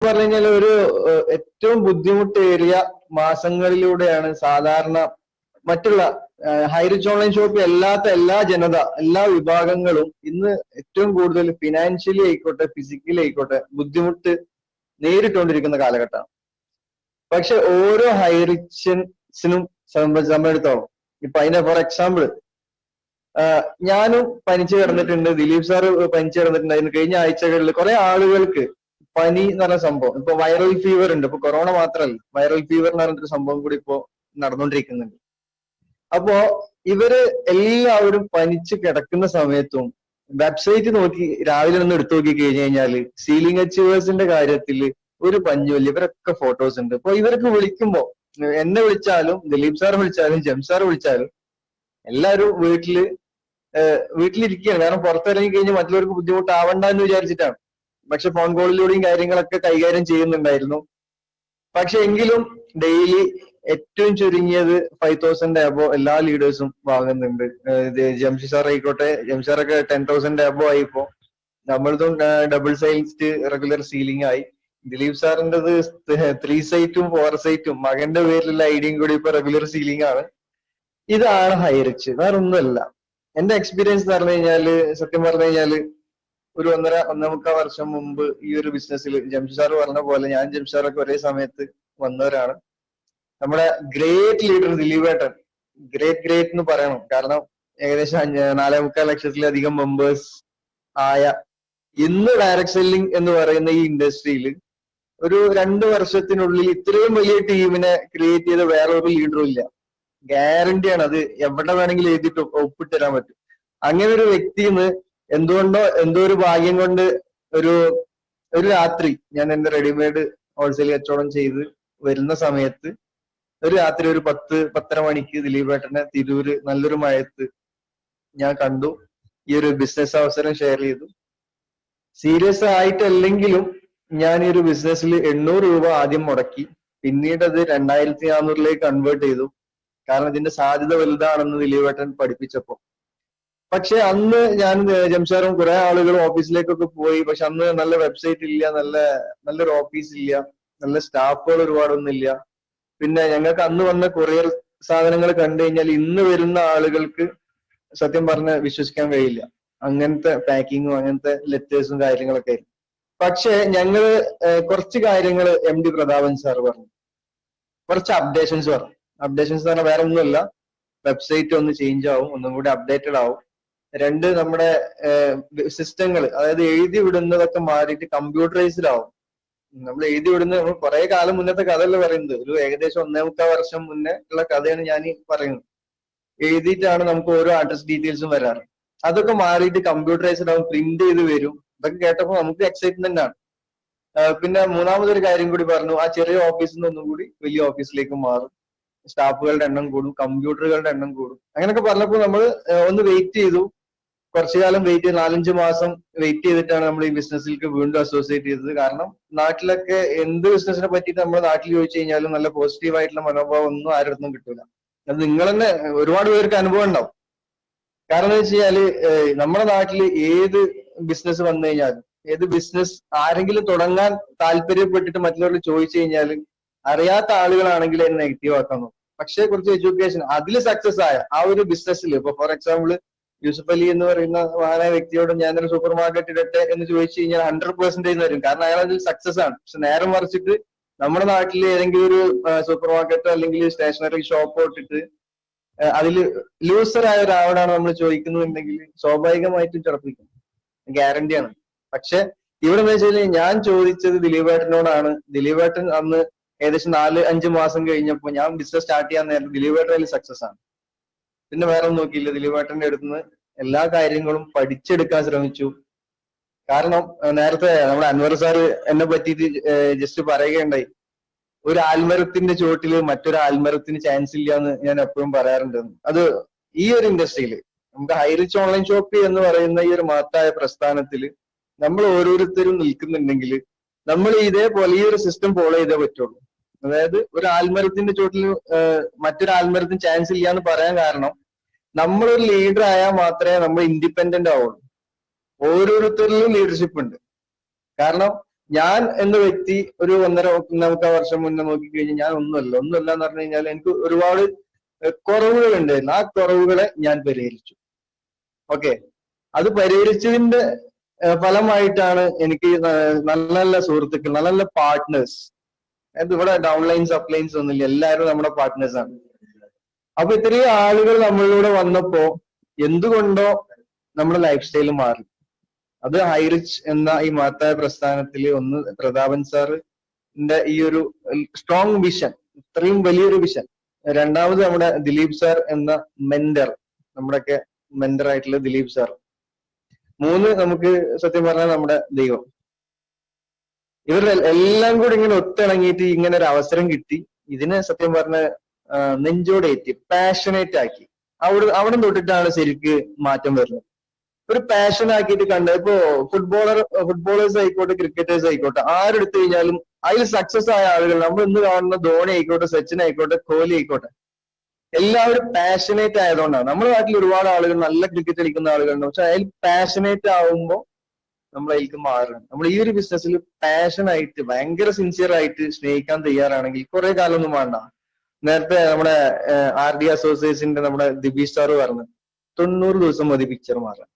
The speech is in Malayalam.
പറഞ്ഞു കഴിഞ്ഞാൽ ഒരു ഏറ്റവും ബുദ്ധിമുട്ടേറിയ മാസങ്ങളിലൂടെയാണ് സാധാരണ മറ്റുള്ള ഹൈ റിച്ച് ഓൺലൈൻ ഷോപ്പ് അല്ലാത്ത എല്ലാ ജനത, എല്ലാ വിഭാഗങ്ങളും ഇന്ന് ഏറ്റവും കൂടുതൽ ഫിനാൻഷ്യലി ആയിക്കോട്ടെ, ഫിസിക്കലി ആയിക്കോട്ടെ ബുദ്ധിമുട്ട് നേരിട്ടുകൊണ്ടിരിക്കുന്ന കാലഘട്ടമാണ്. പക്ഷെ ഓരോ ഹൈ റിച്ചിനും സംബന്ധിച്ചിടത്തോളം ഇപ്പൊ അതിന്റെ ഫോർ എക്സാമ്പിൾ ഞാനും പനിച്ചു കിടന്നിട്ടുണ്ട്, ദിലീപ് സാറ് പനിച്ചു കിടന്നിട്ടുണ്ടായിരുന്നു. കഴിഞ്ഞ ആഴ്ചകളിൽ കുറെ ആളുകൾക്ക് പനി എന്ന് പറഞ്ഞ സംഭവം, ഇപ്പൊ വൈറൽ ഫീവർ ഉണ്ട്. ഇപ്പൊ കൊറോണ മാത്രമല്ല, വൈറൽ ഫീവർ എന്ന് പറഞ്ഞിട്ടൊരു സംഭവം കൂടി ഇപ്പോ നടന്നുകൊണ്ടിരിക്കുന്നുണ്ട്. അപ്പോ ഇവര് എല്ലാവരും പനിച്ച് കിടക്കുന്ന സമയത്തും വെബ്സൈറ്റ് നോക്കി രാവിലെ ഒന്ന് എടുത്തു നോക്കി കഴിഞ്ഞു കഴിഞ്ഞാല് സീലിംഗ് അച്ചീവേഴ്സിന്റെ കാര്യത്തിൽ ഒരു പഞ്ഞുമില്ല. ഇവരൊക്കെ ഫോട്ടോസ് ഉണ്ട്. അപ്പൊ ഇവർക്ക് വിളിക്കുമ്പോ, എന്നെ വിളിച്ചാലും ദിലീപ് സാർ വിളിച്ചാലും ജംസാർ വിളിച്ചാലും എല്ലാവരും വീട്ടിലിരിക്കുകയാണ്. കാരണം പുറത്തിറങ്ങി കഴിഞ്ഞാൽ മറ്റുള്ളവർക്ക് ബുദ്ധിമുട്ടാവണ്ട എന്ന് വിചാരിച്ചിട്ടാണ്. പക്ഷെ ഫോൺ കോളിലൂടെയും കാര്യങ്ങളൊക്കെ കൈകാര്യം ചെയ്യുന്നുണ്ടായിരുന്നു. പക്ഷെ എങ്കിലും ഡെയിലി ഏറ്റവും ചുരുങ്ങിയത് 5000 അബോ എല്ലാ ലീഡേഴ്സും വാങ്ങുന്നുണ്ട്. ജംഷി സാർ ആയിക്കോട്ടെ, ജംഷാറൊക്കെ 10,000 അബോ ആയി. ഇപ്പോ നമ്മളതും ഡബിൾ സൈറ്റ് റെഗുലർ സീലിംഗ് ആയി. ദിലീപ് സാറിൻ്റെത് 3 സൈറ്റും 4 സൈറ്റും മകന്റെ പേരിലുള്ള ഐഡിയും കൂടി ഇപ്പൊ റെഗുലർ സീലിംഗ് ആണ്. ഇതാണ് ഹൈ റിച്ച്, വേറെ ഒന്നുമല്ല. എന്റെ എക്സ്പീരിയൻസ് എന്ന് പറഞ്ഞു കഴിഞ്ഞാല്, സത്യം പറഞ്ഞു കഴിഞ്ഞാല് ഒരു 1.5 വർഷം മുമ്പ് ഈ ഒരു ബിസിനസ്സിൽ ജംഷാർ പറഞ്ഞ പോലെ ഞാൻ ജംഷാറൊക്കെ ഒരേ സമയത്ത് വന്നവരാണ്. നമ്മുടെ ഗ്രേറ്റ് ലീഡർ ദിലീപേട്ടൻ, ഗ്രേറ്റ് എന്ന് പറയണം. കാരണം ഏകദേശം 4.25 ലക്ഷത്തിലധികം മെമ്പേഴ്സ് ആയ ഇന്ന് ഡയറക്ട് സെല്ലിംഗ് എന്ന് പറയുന്ന ഈ ഇൻഡസ്ട്രിയിൽ ഒരു 2 വർഷത്തിനുള്ളിൽ ഇത്രയും വലിയ ടീമിനെ ക്രിയേറ്റ് ചെയ്ത വേറെ ഒരു ലീഡറും ഇല്ല. ഗ്യാരണ്ടിയാണ്. അത് എവിടെ വേണമെങ്കിലും എഴുതിയിട്ട് ഒപ്പിട്ടുതരാൻ പറ്റും. അങ്ങനെ ഒരു വ്യക്തിന്ന് എന്തോ ഒരു ഭാഗ്യം കൊണ്ട് ഒരു രാത്രി ഞാൻ എന്റെ റെഡിമെയ്ഡ് ഹോൾസെയിൽ കച്ചവടം ചെയ്ത് വരുന്ന സമയത്ത് ഒരു രാത്രി ഒരു 10-10:30 മണിക്ക് ദിലീപേട്ടനെ തിരൂര് നല്ലൊരു മഴയത്ത് ഞാൻ കണ്ടു. ഈ ഒരു ബിസിനസ് അവസരം ഷെയർ ചെയ്തു. സീരിയസ് ആയിട്ടല്ലെങ്കിലും ഞാൻ ഈ ഒരു ബിസിനസ്സിൽ 800 രൂപ ആദ്യം മുടക്കി. പിന്നീട് അത് 2400 കൺവേർട്ട് ചെയ്തു. കാരണം ഇതിന്റെ സാധ്യത വലുതാണെന്ന് ദിലീപേട്ടൻ പഠിപ്പിച്ചപ്പോ. പക്ഷെ അന്ന് ഞാൻ ജംഷാറും കുറെ ആളുകളും ഓഫീസിലേക്കൊക്കെ പോയി. പക്ഷെ അന്ന് നല്ല വെബ്സൈറ്റ് ഇല്ല, നല്ലൊരു ഓഫീസ് ഇല്ല, നല്ല സ്റ്റാഫുകൾ ഒരുപാടൊന്നും ഇല്ല. പിന്നെ ഞങ്ങൾക്ക് അന്ന് വന്ന കൊറിയർ സാധനങ്ങൾ കണ്ടു കഴിഞ്ഞാൽ ഇന്ന് വരുന്ന ആളുകൾക്ക് സത്യം പറഞ്ഞ് വിശ്വസിക്കാൻ കഴിയില്ല. അങ്ങനത്തെ പാക്കിങ്ങും അങ്ങനത്തെ ലെറ്റേഴ്സും കാര്യങ്ങളൊക്കെ ആയിരുന്നു. പക്ഷെ ഞങ്ങള് കുറച്ച് കാര്യങ്ങൾ MD പ്രതാപൻ സാർ പറഞ്ഞു, കുറച്ച് അപ്ഡേഷൻസ് പറഞ്ഞു. അപ്ഡേഷൻസ് എന്ന് പറഞ്ഞാൽ വേറെ ഒന്നുമല്ല, വെബ്സൈറ്റ് ഒന്ന് ചേഞ്ച് ആവും, ഒന്നും കൂടി അപ്ഡേറ്റഡ് ആവും. 2 നമ്മുടെ സിസ്റ്റങ്ങൾ, അതായത് എഴുതി വിടുന്നതൊക്കെ മാറിയിട്ട് കമ്പ്യൂട്ടറൈസ്ഡ് ആവും. നമ്മൾ എഴുതി വിടുന്ന കുറെ കാലം മുന്നത്തെ കഥയല്ല പറയുന്നത്, ഒരു ഏകദേശം 1.25 വർഷം മുന്നേ ഉള്ള കഥയാണ് ഞാൻ ഈ പറയുന്നത്. എഴുതിയിട്ടാണ് നമുക്ക് ഓരോ അഡ്രസ് ഡീറ്റെയിൽസും വരാറ്. അതൊക്കെ മാറിയിട്ട് കമ്പ്യൂട്ടറൈസ്ഡ് ആവും, പ്രിന്റ് ചെയ്ത് വരും. ഇതൊക്കെ കേട്ടപ്പോൾ നമുക്ക് എക്സൈറ്റ്മെന്റ് ആണ്. പിന്നെ മൂന്നാമതൊരു കാര്യം കൂടി പറഞ്ഞു, ആ ചെറിയ ഓഫീസിൽ നിന്ന് ഒന്നും കൂടി വലിയ ഓഫീസിലേക്ക് മാറും, സ്റ്റാഫുകളുടെ എണ്ണം കൂടും, കമ്പ്യൂട്ടറുകളുടെ എണ്ണം കൂടും. അങ്ങനെയൊക്കെ പറഞ്ഞപ്പോൾ നമ്മൾ ഒന്ന് വെയിറ്റ് ചെയ്തു. കുറച്ചു കാലം വെയിറ്റ് ചെയ്ത് 4-5 മാസം വെയിറ്റ് ചെയ്തിട്ടാണ് നമ്മൾ ഈ ബിസിനസ്സിലേക്ക് വീണ്ടും അസോസിയേറ്റ് ചെയ്തത്. കാരണം നാട്ടിലൊക്കെ എന്ത് ബിസിനസിനെ പറ്റിയിട്ട് നമ്മുടെ നാട്ടിൽ ചോദിച്ചു കഴിഞ്ഞാലും നല്ല പോസിറ്റീവ് ആയിട്ടുള്ള മനോഭാവം ഒന്നും ആരും കിട്ടൂല. അത് നിങ്ങൾ തന്നെ ഒരുപാട് പേർക്ക് അനുഭവം ഉണ്ടാവും. കാരണം എന്താ വെച്ച് കഴിഞ്ഞാല് നമ്മുടെ നാട്ടിൽ ഏത് ബിസിനസ് വന്നു കഴിഞ്ഞാലും, ഏത് ബിസിനസ് ആരെങ്കിലും തുടങ്ങാൻ താല്പര്യപ്പെട്ടിട്ട് മറ്റുള്ളവരോട് ചോദിച്ചു കഴിഞ്ഞാൽ അറിയാത്ത ആളുകളാണെങ്കിൽ അതിനെ നെഗറ്റീവ് ആക്കാൻ നോക്കും. പക്ഷെ കുറച്ച് എഡ്യൂക്കേഷൻ അതിൽ സക്സസ് ആയ ആ ഒരു ബിസിനസ്സിൽ, ഇപ്പൊ ഫോർ എക്സാമ്പിൾ യൂസുഫ് അലി എന്ന് പറയുന്ന മഹാനായ വ്യക്തിയോട് ഞാനൊരു സൂപ്പർ മാർക്കറ്റ് ഇടട്ടെ എന്ന് ചോദിച്ചു കഴിഞ്ഞാൽ 100% വരും. കാരണം അയാൾ അതിൽ സക്സസ് ആണ്. പക്ഷെ നേരെ മറിച്ചിട്ട് നമ്മുടെ നാട്ടിൽ ഏതെങ്കിലും ഒരു സൂപ്പർ മാർക്കറ്റോ അല്ലെങ്കിൽ സ്റ്റേഷനറി ഷോപ്പോ ഇട്ടിട്ട് അതിൽ ലൂസറായ ഒരാളോടാണ് നമ്മൾ ചോദിക്കുന്നുണ്ടെങ്കിൽ സ്വാഭാവികമായിട്ടും ചടപ്പിക്കും, ഗ്യാരണ്ടിയാണ്. പക്ഷെ ഇവിടെ എന്താ വെച്ചാൽ ഞാൻ ചോദിച്ചത് ദിലീപേട്ടനോടാണ്. ദിലീപേട്ടൻ അന്ന് ഏകദേശം 4-5 മാസം കഴിഞ്ഞപ്പോൾ ഞാൻ ബിസിനസ് സ്റ്റാർട്ട് ചെയ്യാൻ നേരം ദിലീപേട്ടൻ അതിൽ സക്സസ് ആണ്. പിന്നെ വേറെ ഒന്നും നോക്കിയില്ല, ദിലീപേട്ടന്റെ അടുത്തുനിന്ന് എല്ലാ കാര്യങ്ങളും പഠിച്ചെടുക്കാൻ ശ്രമിച്ചു. കാരണം നേരത്തെ നമ്മുടെ അൻവർ സാറ് എന്നെ പറ്റിയിട്ട് ജസ്റ്റ് പറയുകയുണ്ടായി, ഒരു ആൽമരത്തിന്റെ ചുവട്ടില് മറ്റൊരു ആൽമരത്തിന് ചാൻസ് ഇല്ല എന്ന് ഞാൻ എപ്പോഴും പറയാറുണ്ട്. അത് ഈ ഒരു ഇൻഡസ്ട്രിയിൽ നമുക്ക് ഹൈ റിച്ച് ഓൺലൈൻ ഷോപ്പ് എന്ന് പറയുന്ന ഈ ഒരു മഹത്തായ പ്രസ്ഥാനത്തിൽ നമ്മൾ ഓരോരുത്തരും നിൽക്കുന്നുണ്ടെങ്കിൽ നമ്മൾ ഇതേപോലെ ഈ ഒരു സിസ്റ്റം ഫോളോ ചെയ്തേ പറ്റുള്ളൂ. അതായത് ഒരു ആൽമരത്തിന്റെ ചുവട്ടിൽ മറ്റൊരു ആൽമരത്തിന് ചാൻസ് ഇല്ല എന്ന് പറയാൻ കാരണം, നമ്മളൊരു ലീഡർ ആയാൽ മാത്രമേ നമ്മൾ ഇൻഡിപെൻഡന്റ് ആവുള്ളൂ. ഓരോരുത്തരിലും ലീഡർഷിപ്പ് ഉണ്ട്. കാരണം ഞാൻ എന്ന വ്യക്തി ഒരു 1.5 വർഷം മുന്നേ നോക്കിക്കഴിഞ്ഞാൽ ഞാൻ ഒന്നുമല്ല എന്ന് പറഞ്ഞു കഴിഞ്ഞാൽ എനിക്ക് ഒരുപാട് കുറവുകൾ ഉണ്ടായിരുന്നു. ആ കുറവുകളെ ഞാൻ പരിഹരിച്ചു. ഓക്കെ, അത് പരിഹരിച്ചതിന്റെ ഫലമായിട്ടാണ് എനിക്ക് നല്ല നല്ല സുഹൃത്തുക്കൾ, നല്ല നല്ല പാർട്ട്നേഴ്സ്. ഇവിടെ ഡൗൺലൈൻസ് അപ്ലൈൻസ് ഒന്നുമില്ല, എല്ലാവരും നമ്മുടെ പാർട്ട്നേഴ്സ് ആണ്. അപ്പൊ ഇത്രയും ആളുകൾ നമ്മളിലൂടെ വന്നപ്പോ എന്തുകൊണ്ടോ നമ്മുടെ ലൈഫ് സ്റ്റൈൽ മാറി. അത് ഹൈറിച്ച് എന്ന ഈ മഹത്തായ പ്രസ്ഥാനത്തില് ഒന്ന് പ്രതാപൻ സാറിന്റെ ഈ ഒരു സ്ട്രോങ് വിഷൻ, ഇത്രയും വലിയൊരു വിഷൻ. രണ്ടാമത് നമ്മുടെ ദിലീപ് സാർ എന്ന മെന്റർ, നമ്മുടെയൊക്കെ മെന്റർ ആയിട്ടുള്ള ദിലീപ് സാർ. 3 നമുക്ക് സത്യം പറഞ്ഞാൽ നമ്മുടെ ദൈവം. ഇവരുടെ എല്ലാം കൂടി ഇങ്ങനെ ഒത്തിണങ്ങിയിട്ട് ഇങ്ങനെ ഒരു അവസരം കിട്ടി. ഇതിനെ സത്യം പറഞ്ഞ നെഞ്ചോടേറ്റി പാഷനേറ്റ് ആക്കി. അവിടെ തൊട്ടിട്ടാണ് ശരിക്ക് മാറ്റം വരുന്നത്. ഒരു പാഷൻ ആക്കിയിട്ട് കണ്ട ഇപ്പോ ഫുട്ബോളേഴ്സ് ആയിക്കോട്ടെ, ക്രിക്കറ്റേഴ്സ് ആയിക്കോട്ടെ, ആരെടുത്തു കഴിഞ്ഞാലും അതിൽ സക്സസ് ആയ ആളുകൾ, നമ്മൾ ഇന്ന് കാണുന്ന ധോണി ആയിക്കോട്ടെ, സച്ചിൻ ആയിക്കോട്ടെ, കോഹ്ലി ആയിക്കോട്ടെ, എല്ലാവരും പാഷനേറ്റ് ആയതുകൊണ്ടാണ്. നമ്മുടെ നാട്ടിൽ ഒരുപാട് ആളുകൾ നല്ല ക്രിക്കറ്റ് കളിക്കുന്ന ആളുകളുണ്ട്, പക്ഷെ അതിൽ പാഷനേറ്റ് ആവുമ്പോൾ നമ്മൾ അതിലേക്ക് മാറണം. നമ്മൾ ഈ ഒരു ബിസിനസ്സിൽ പാഷനായിട്ട് ഭയങ്കര സിൻസിയർ ആയിട്ട് സ്നേഹിക്കാൻ തയ്യാറാണെങ്കിൽ കുറെ കാലമൊന്നും വേണ്ട. നേരത്തെ നമ്മുടെ RD അസോസിയേഷന്റെ നമ്മുടെ ദിബീഷ് സാറ് പറഞ്ഞു 90 ദിവസം മതി പിക്ചർ മാറാൻ.